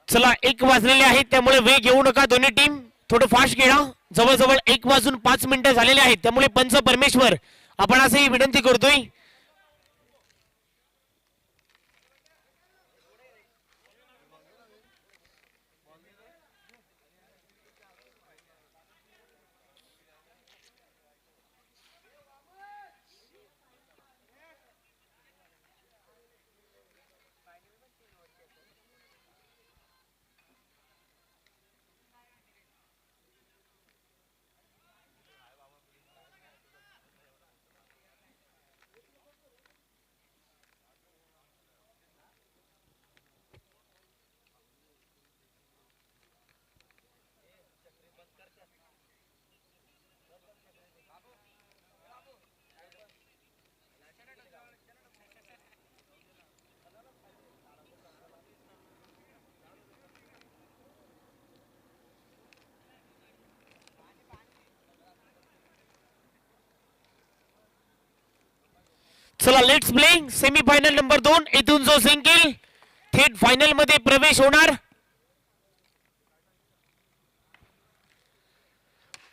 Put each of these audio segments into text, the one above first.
चला 1 वाजलेले आहेत त्यामुळे वेग घेऊ नका दोन्ही टीम थोडं फास्ट खेळा जवळजवळ 1 वाजून 5 मिनिटं झालेले आहेत त्यामुळे पंच परमेश्वर आपण असंही विनंती करतोय चला लेट्स प्ले सेमीफायनल नंबर 2 इथून जो जिंकेल थेट फायनल मध्ये प्रवेश होणार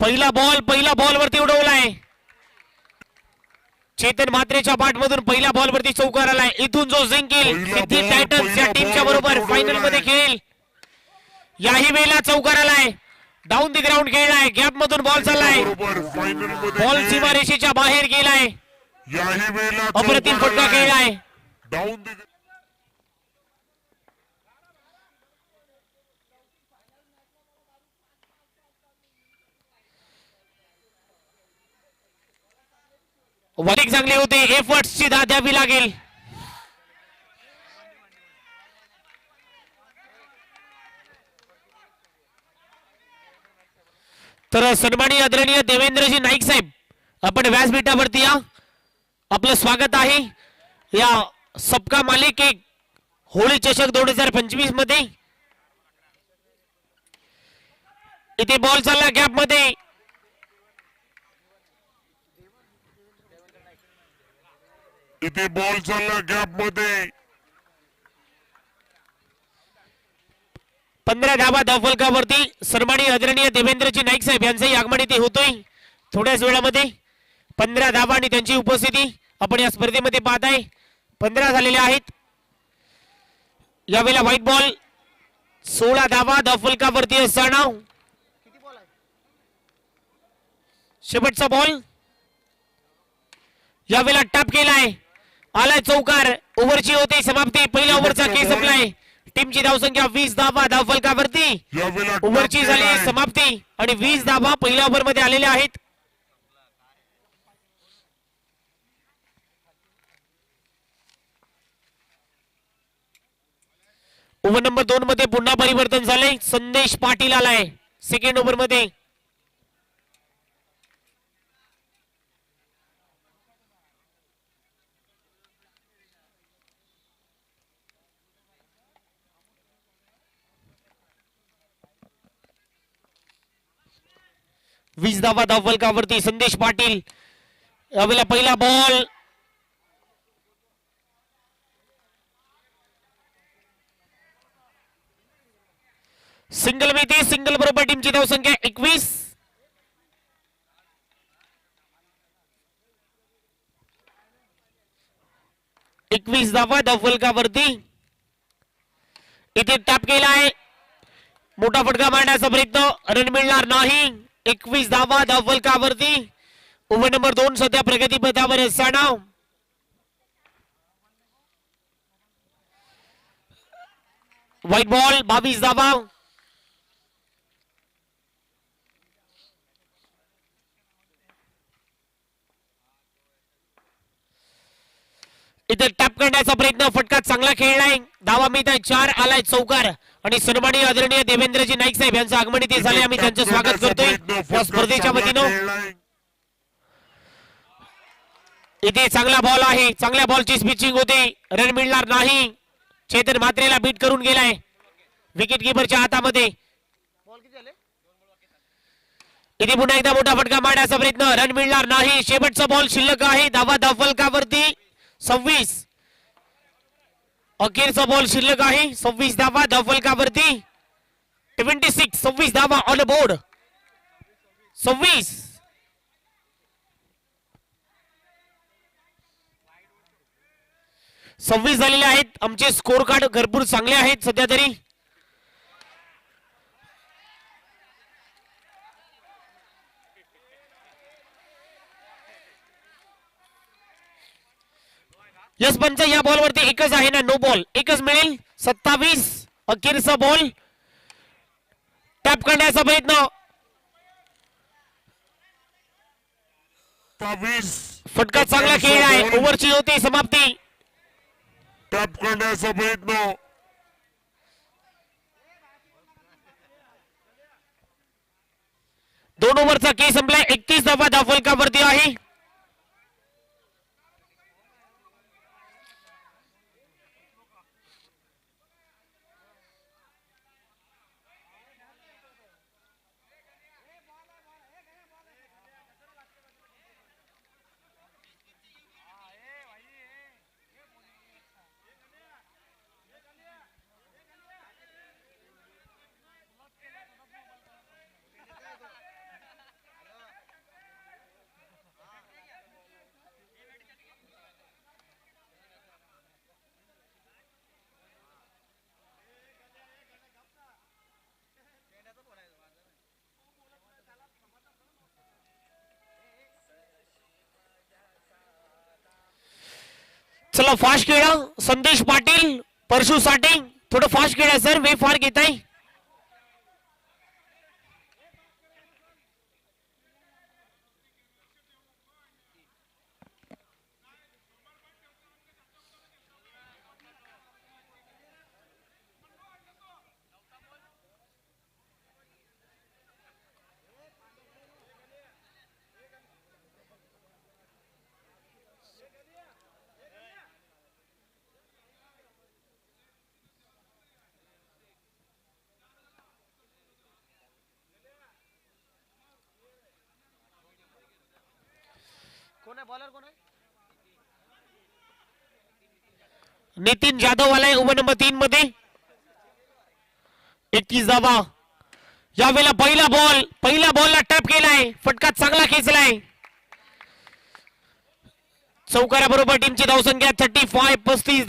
पहिला बॉल वरती उडवलाय चेतन म्हात्रेच्या बॅट मधून पहिल्या बॉल वरती चौकार आलाय इथून जो जिंकेल सिद्धी टायटन्स या टीमच्या बरोबर फायनल मध्ये खेळेल याही वेळेला चौकार आलाय डाऊन द ग्राउंड खेळलाय गॅप मधून बॉल चाललाय बॉल सीमारेषेच्या बाहेर गेलाय अप्रतिम फटका खेळलाय डाऊन अधिक चांगले होते एफर्ट्सची दाद द्यावी लागेल तर सन्माननीय आदरणीय देवेंद्रजी नाईक साहेब आपण व्यासपीठावरती या आपलं स्वागत आहे या सबका मालिक एक होळी चषक 2025 मध्ये इथे बॉल चालला गॅप मध्ये इथे बॉल चालला गॅप मध्ये 15 धावा धावफलकावरती सन्माननीय आदरणीय देवेंद्रजी नाईक साहेब यांचंही आगमन इथे होतोय थोड्याच वेळामध्ये 15 धावा आणि त्यांची उपस्थिती आपण या स्पर्धेमध्ये पाहताय 15 झालेले आहेत यावेळेला व्हाईट बॉल 16 धावा धावफलकावरती असताना शेवटचा बॉल यावेळेला टॅप केलाय आलाय चौकार ओव्हरची होते समाप्ती पहिल्या ओव्हरचा खेळ संपलाय टीमची धावसंख्या 20 धावा धावफलकावरती ओव्हरची झाली समाप्ती आणि 20 धावा पहिल्या ओव्हर मध्ये आलेल्या आहेत ओव्हर नंबर 2 मध्ये पुन्हा परिवर्तन झाले संदेश पाटील आलाय सेकंड ओव्हर मध्ये वीस धावा धावफलकावरती संदेश पाटील यावेळेला पहिला बॉल सिंगल मिळते सिंगल बरोबर टीमची धावसंख्या 21 21 धावा धावफलकावरती इथे टॅप केला आहे, मोठा फटका मारण्याचा प्रयत्न, रन मिळणार नाही. 21 धावा धावफलकावरती. ओव्हर नंबर 2 सध्या प्रगतीपथावर असताना व्हाईट बॉल, 22 धावा. इथे टॅप करण्याचा प्रयत्न, फटका चांगला खेळलाय, धावा मिळत आहे 4, आलाय चौकार. आणि सन्माननीय आदरणीय देवेंद्रजी नाईक साहेब यांचं आगमन इथे झाले, आम्ही त्यांचं स्वागत करतोय या स्पर्धेच्या वतीनं. इथे चांगला बॉल आहे, चांगल्या बॉलची स्पिचिंग होते, रन मिळणार नाही. चेतन म्हात्रेला बीट करून गेलाय विकेट किपरच्या हातामध्ये. इथे पुन्हा एकदा मोठा फटका मारण्याचा प्रयत्न, रन मिळणार नाही. शेवटचा बॉल शिल्लक आहे, धावा धावफलकावरती 26. अखेरचा बॉल शिल्लक आहे, 26 धावा धावफलकावरती. 26 धावा ऑन बोर्ड. 26 झालेले आहेत. आमचे स्कोर कार्ड भरपूर चांगले आहेत सध्या तरी. यस पंच, या बॉल वरती एकच आहे ना, नो बॉल, एकच मिळेल. 27 अखेरचा बॉल, टॅप करण्याचा प्रयत्न, 22 फटका चांगला खेळ आहे, ओव्हरची होती समाप्ती. टॅप करण्याचा प्रयत्न, 2 ओव्हरचा खेळ संपलाय. 31 धावा धावफलकावरती आहे. चला फास्ट खेळा. संदेश पाटील परशु साठी थोडं फास्ट खेळा सर, वे फार घेत आहे. नितीन जाधव आलाय ओव्हर नंबर 3 मध्ये. 31 धावा. यावेळेला पहिला बॉलला टॅप केलाय, फटका चांगला खेचलाय. चौकाराबरोबर टीमची धावसंख्या 35. 35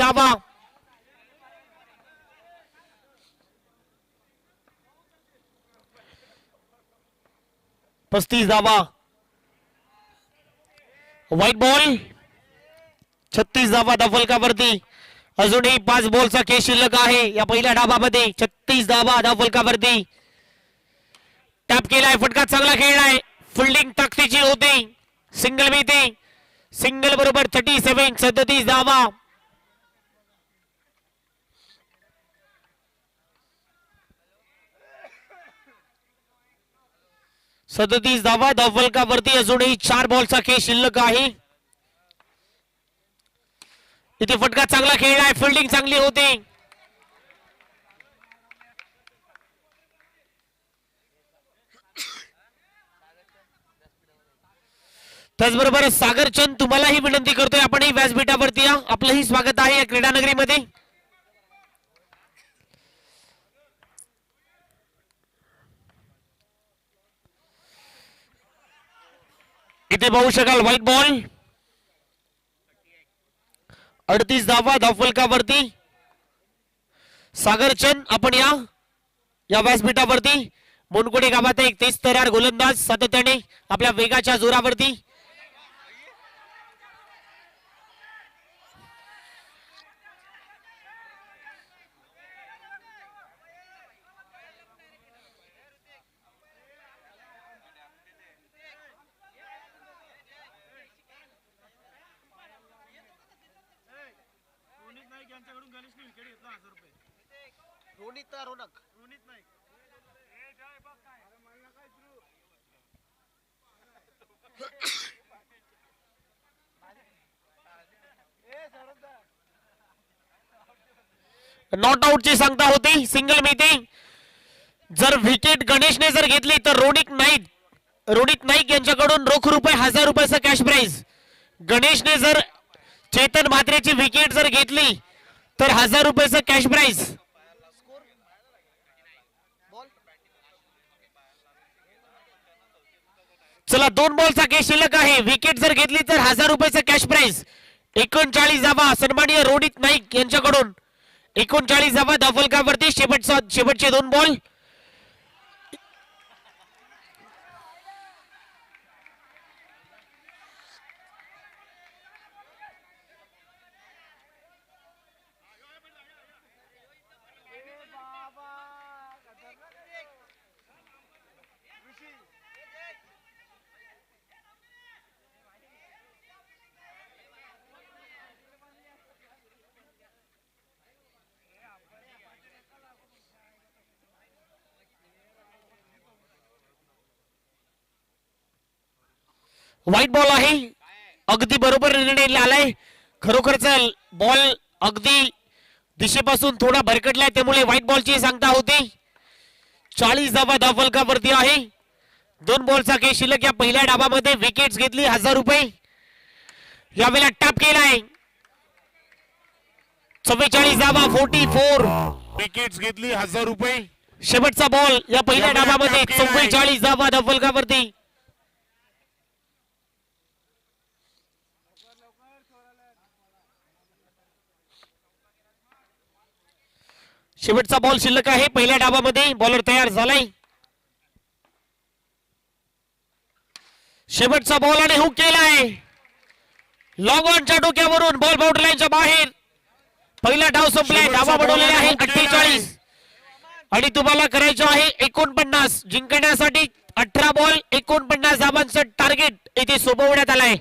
धावा. White ball. 36 धावा धावफलकावरती. अजूनही 5 बॉलचा खेळ शिल्लक आहे या पहिल्या डावामध्ये. 36 धावा धावफलकावरती. टॅप केलाय, फटका चांगला खेळलाय, फिल्डिंग ताकदीची होते, सिंगल मिळते. सिंगल बरोबर 37. 37 धावा. धावफलकावरती अजूनही 4 बॉलचा खेळ शिल्लक आहे. इथे फटका चांगला खेळलाय, फिल्डिंग चांगली होते. त्याचबरोबर सागरचंद, तुम्हालाही विनंती करतोय, आपणही व्यासपीठावरती या, आपलंही स्वागत आहे या क्रीडानगरीमध्ये. इथे पाहू शकाल व्हाईट बॉल. 38 धावा धावफलकावरती. सागरचंद आपण या व्यासपीठावरती मुनकुडी गावात एक तेज तयार गोलंदाज सातत्याने आपल्या वेगाच्या जोरावरती नॉट आउट ची सांगता होती सिंगल मीटिंग जर विकेट गणेशने जर घेतली तर रोनित नाईक यांच्याकडून रोख रुपये 1000 रुपयाचं कॅश प्राइज गणेशने जर चेतन म्हात्रेची विकेट जर घेतली तर 1000 रुपयाचं कॅश प्राइज चला 2 बॉलचा खेळ शिल्लक आहे विकेट जर घेतली तर 1000 रुपयाचं कॅश प्राइज 39 धावा सन्माननीय रोनित नाईक यांच्याकडून 39 धावा धावफलकावरती शेवटचे 2 बॉल व्हाईट बॉल आहे अगदी बरोबर निर्णय आलाय खरोखरच बॉल अगदी दिशेपासून थोडा भरकटलाय त्यामुळे व्हाईट बॉलची सांगता होती 40 धावा धावफलकावरती आहे 2 बॉलचा खेळ शिल्लक या पहिल्या डावामध्ये विकेट्स घेतली 1000 रुपये यावेळेला टॅप केलाय 44 धावा 44 विकेट्स घेतली 1000 रुपये शेवटचा बॉल या पहिल्या डावामध्ये 44 धावा धावफलकावरती शेवटचा बॉल शिल्लक आहे पहिल्या डावामध्ये बॉलर तयार झालाय शेवटचा बॉल आणि हुक केलाय लॉंग ऑनच्या डोक्यावरून बॉल बाउंड्री लाईनच्या बाहेर पहिला डाव संपलाय डावा बनवलेला आहे 48 आणि तुम्हाला करायचं आहे 49 जिंकण्यासाठी 18 बॉल 49 धावांचं टार्गेट येथे सोपवण्यात आलंय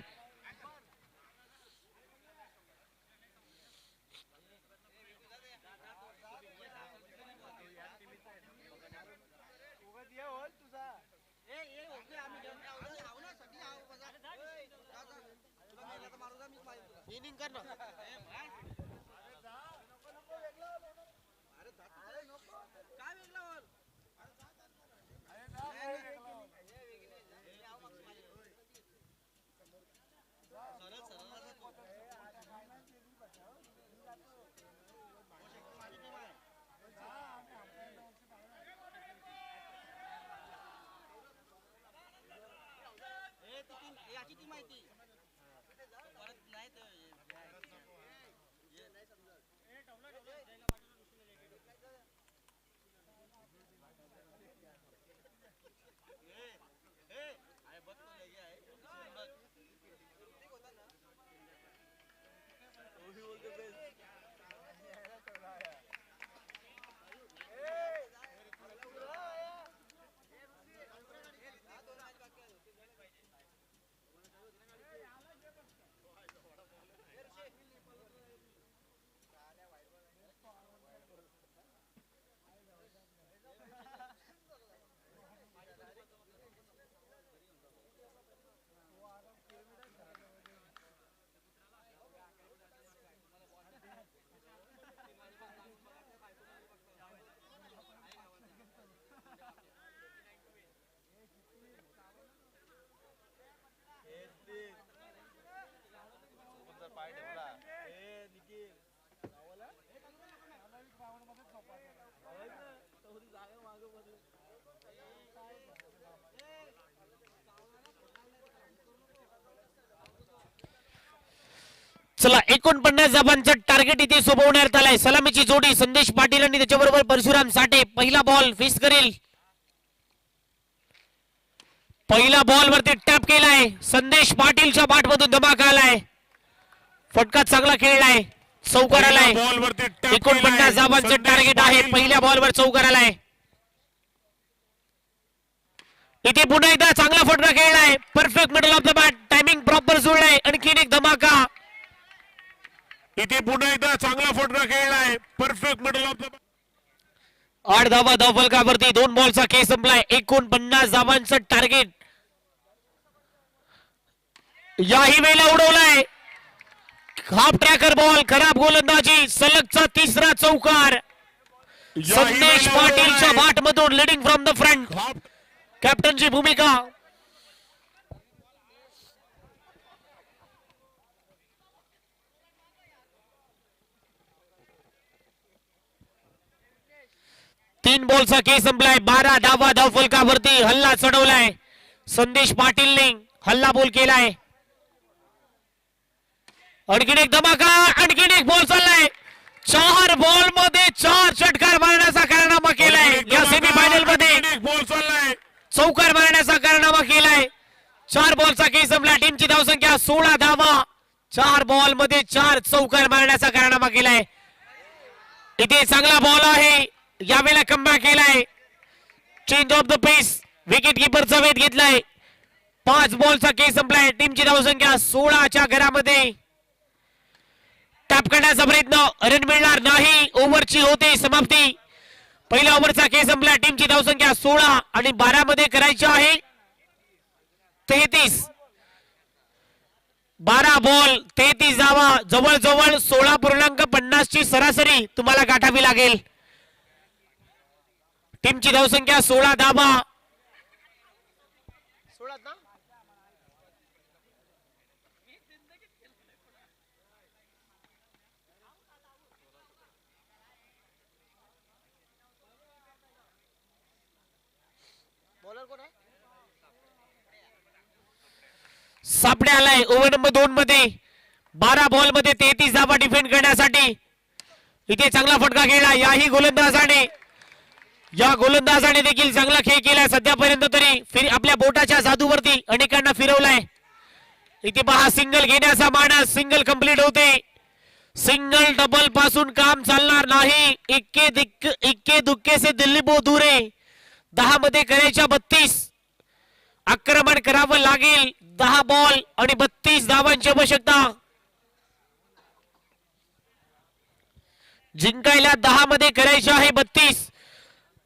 चला 49 धावांचं टार्गेट इथे सोबवण्यात आलाय. सलामीची जोडी संदेश पाटील आणि त्याच्याबरोबर परशुराम साठे. पहिला बॉल फेस करेल. पहिला बॉल वरती टॅप केलाय. संदेश पाटीलच्या बॅट मधून धमाका आलाय. फटका चांगला खेळलाय. चौकार आलाय. बॉल वरती 49 धावांचं टार्गेट आहे. पहिल्या बॉलवर चौकार आलाय. इथे पुन्हा एकदा चांगला फटका खेळलाय. Perfect middle of the bat. Timing proper जुळलाय. आणखीन एक धमाका. इथे पुन्हा एकदा चांगला फटका खेळलाय. परफेक्ट मिडल ऑफ द 8 धावा धावफलकावरती 2 बॉलचा खेळ संपलाय. 49 धावांचं टार्गेट याही वेळेला उडवलाय. Half tracker ball. खराब गोलंदाजी. सलगचा तिसरा चौकार. संदेश पाटीलच्या बॅट मधून लिडिंग फ्रॉम द फ्रंट. कॅप्टनची भूमिका. तीन बॉलचा खेळ संपलाय. 12 धावा धावफलकावरती हल्ला चढवलाय. संदेश पाटीलने हल्ला बोल केलाय. आणखीन एक धमाका. आणखीन एक बॉल चाललाय. 4 बॉल मध्ये 4 षटकार मारण्याचा कारनामा केलाय. या सेमीफायनल मध्ये बॉल चाललाय. चौकार मारण्याचा कारनामा केलाय. 4 बॉलचा खेळ संपला. टीमची धावसंख्या 16 धावा. 4 बॉल मध्ये 4 चौकार मारण्याचा कारनामा केलाय. इथे चांगला बॉल आहे. यावेळेला कमबॅक केलाय. Change of the pace. Wicket किपरचा वेध घेतलाय. 5 बॉलचा खेळ संपलाय. टीमची धावसंख्या 16च्या घरामध्ये. टॅप करण्याचा प्रयत्न. रन मिळणार नाही. ओव्हरची होते समाप्ती. पहिल्या ओव्हरचा खेळ संपला. टीमची धावसंख्या 16 आणि 12 मध्ये करायची आहे 33. 12 बॉल 33 धावा. जवळजवळ 16.50 ची सरासरी तुम्हाला गाठावी लागेल. टीमची धावसंख्या 16 धावा. सापडे आलाय ओव्हर नंबर 2 मध्ये. 12 बॉल मध्ये 33 धावा डिफेंड करण्यासाठी. इथे चांगला फटका खेळला. याही गोलंदाजाने देखील चांगला खेळ केलाय. सध्यापर्यंत तरी आपल्या बोटाच्या जादूवरती अनेकांना फिरवलाय. इथे पहा सिंगल घेण्याचा मानस. सिंगल कंप्लीट होते. सिंगल डबल पासून काम चालणार नाही. इक्के दुक्के से दिल्ली बो दूरे. 10 मध्ये करायच्या 32. आक्रमण करावं लागेल. 10 बॉल आणि 32 धावांची आवश्यकता. जिंकायला 10 मध्ये करायचे आहे 32.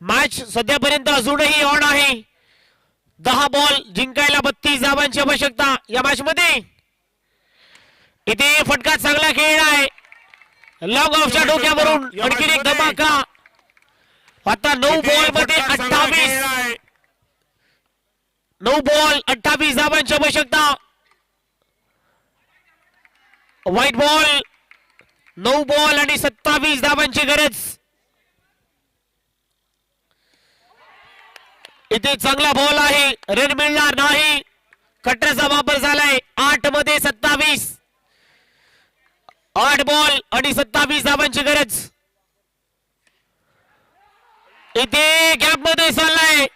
मॅच सध्यापर्यंत अजूनही ऑन आहे. 10 बॉल जिंकायला 32 धावांची आवश्यकता या मॅच मध्ये. इथे फटका चांगला खेळला आहे. लॉंग ऑफच्या डोक्यावरून आणखी एक धमाका. आता 9 बॉल मध्ये 28. 9 बॉल 28 धावांची आवश्यकता. White ball. 9 बॉल आणि 27 धावांची गरज. इथे चांगला बॉल आहे. रन मिळणार नाही. कटरचा वापर झालाय. 8 मध्ये 27. 8 बॉल आणि 27 धावांची गरज. इथे गॅप मध्ये चाललाय.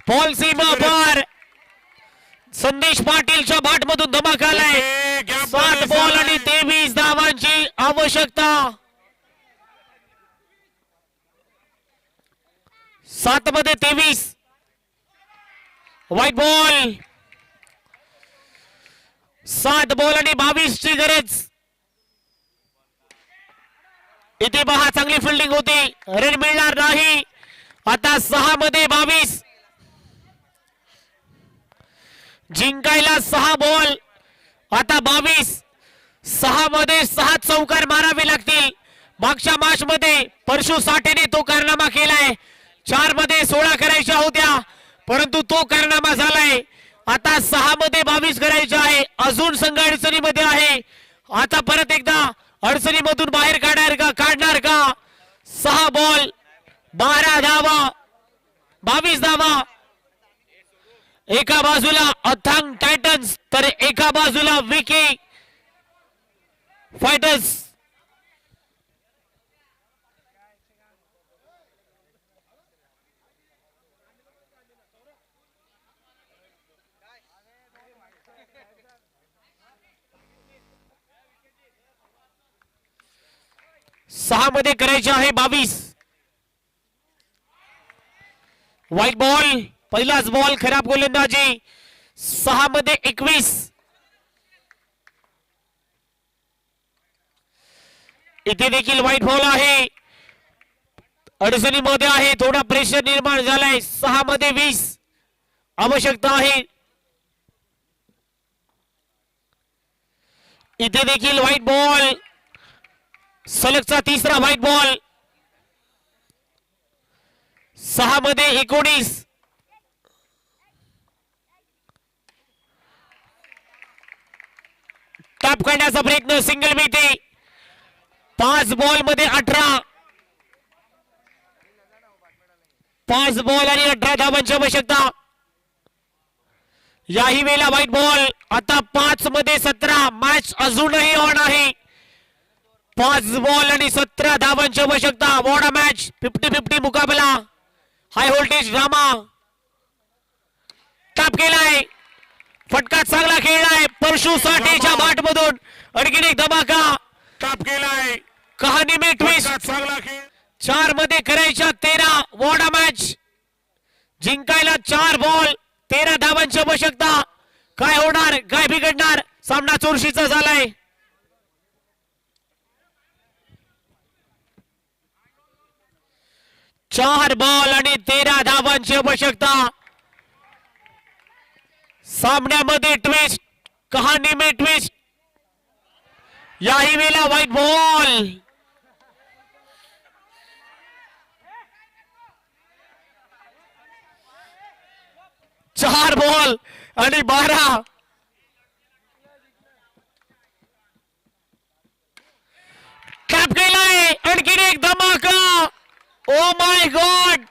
बॉल सीमा पार. संदेश पाटीलच्या बॅट मधून धमाका आलाय. 7 बॉल आणि 23 धावांची आवश्यकता. 7 मध्ये 23. White ball. 7 बॉल आणि 22 ची गरज. इथे पहा चांगली फिल्डिंग होती. रन मिळणार नाही. आता 6 मध्ये 22. जिंकायला 6 बॉल. आता 22. 6 मध्ये 6 चौकार मारावे लागतील. मागच्या मॅच मध्ये परशु साठेने तो कारनामा केलाय. 4 मध्ये 16 करायच्या होत्या परंतु तो कारनामा झालाय. आता 6 मध्ये 22 करायचे आहे. अजून संघ अडचणीमध्ये आहे. आता परत एकदा अडचणीमधून बाहेर काढणार का? 6 बॉल 12 धावा 22 धावा. एका बाजूला अथांग टायटन्स तर एका बाजूला विकी फायटर्स. सहा मध्ये करायचे आहे 22. व्हाईट बॉल, पहिलाच बॉल, खराब गोलंदाजी. 6 मध्ये 21. इथे देखील व्हाईट बॉल आहे, अडचणीमध्ये आहे, थोडा प्रेशर निर्माण झालाय. 6 मध्ये 20 आवश्यकता आहे. इथे देखील व्हाईट बॉल, सलगचा तिसरा व्हाईट बॉल. 6 मध्ये 19. टॅप करण्याचा प्रयत्न, सिंगल मिळते. 5 बॉल मध्ये 18. 5 बॉल आणि 18 धावांची आवश्यकता. याही वेळेला व्हाईट बॉल. आता 5 मध्ये 17. मॅच अजूनही ऑन आहे. 5 बॉल आणि 17 धावांची आवश्यकता. वॉडा मॅच, 50-50 मुकाबला, हाय व्होल्टेज ड्रामा. टॅप केलाय, फटका चांगला खेळलाय. परशु साठेच्या बाट मधून आणखीन एक धमाका. टॅप केलाय, कहाणी में ट्विस्ट. चांगला खेळ. 4 मध्ये करायच्या 13. वॉडा मॅच जिंकायला 4 बॉल 13 धावांची आवश्यकता. काय होणार, काय बिघडणार, सामना चुरशीचा झालाय. चार बॉल आणि 13 धावांची आवश्यकता. सामन्यामध्ये ट्विस्ट, कहाणी में ट्विस्ट. याही वेळेला व्हाईट बॉल. चार बॉल आणि 12. टॅप केलाय, आणखीन एक धमाका. Oh my God.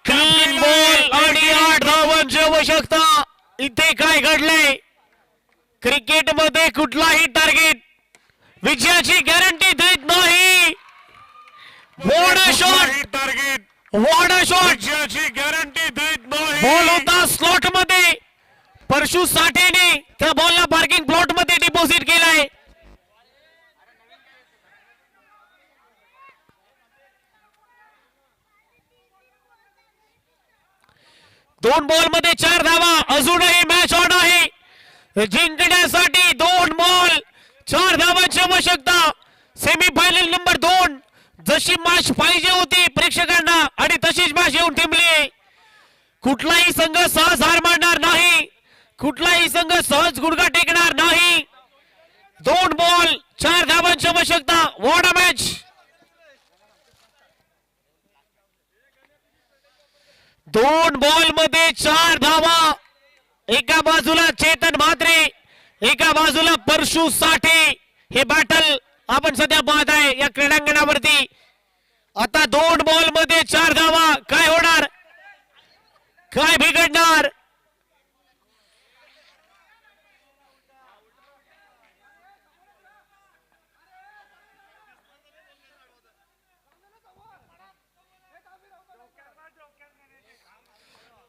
3 बॉल आणि 8 धावांची आवश्यकता. इथे काय घडलंय, क्रिकेटमध्ये कुठलाही टार्गेट विजयाची गॅरंटी देत नाही. What a shot, target what a shot. विजयाची गॅरंटी देत नाही. बॉल होता स्लॉट मध्ये. परशु साठेने त्या बॉलला पार्किंग प्लॉट मध्ये डिपॉझिट केलाय. दोन बॉल मध्ये 4 धावा. अजूनही मॅच ऑन आहे. जिंकण्यासाठी 2 बॉल 4 धावांची आवश्यकता. Semifinal number 2. जशी मॅच पाहिजे होती प्रेक्षकांना आणि तशीच मॅच येऊन टिमली. कुठलाही संघ सहज हार मानणार नाही, कुठलाही संघ सहज गुडघा टेकणार नाही. 2 बॉल 4 धावांची आवश्यकता. What a match. 2 बॉल मध्ये 4 धावा. एका बाजूला चेतन म्हात्रे, एका बाजूला परशु साठे. हे बॅटल आपण सध्या पाहत आहे या क्रीडांगणावरती. आता 2 बॉल मध्ये 4 धावा. काय होणार, काय बिघडणार.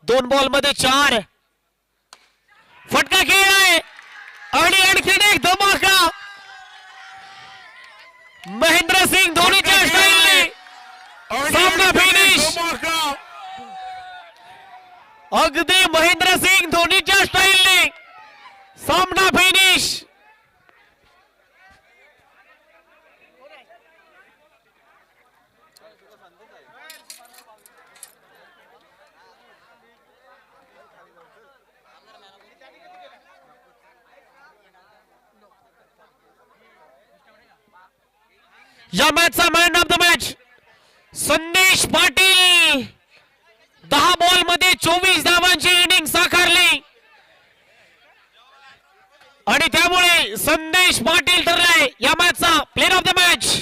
दोन बॉल मध्ये 4. फटका खेळलाय आणि आणखीन एक धमाका. महेंद्र सिंग धोनीच्या स्टाईलने सामना फिनिश. अगदी महेंद्र सिंग धोनीच्या स्टाईलने सामना फिनिश. या मॅचचा मॅन ऑफ द मॅच संदेश पाटील. 10 बॉल मध्ये 24 धावांची इनिंग साकारली आणि त्यामुळे संदेश पाटील ठरलाय या मॅचचा प्लेयर ऑफ द मॅच.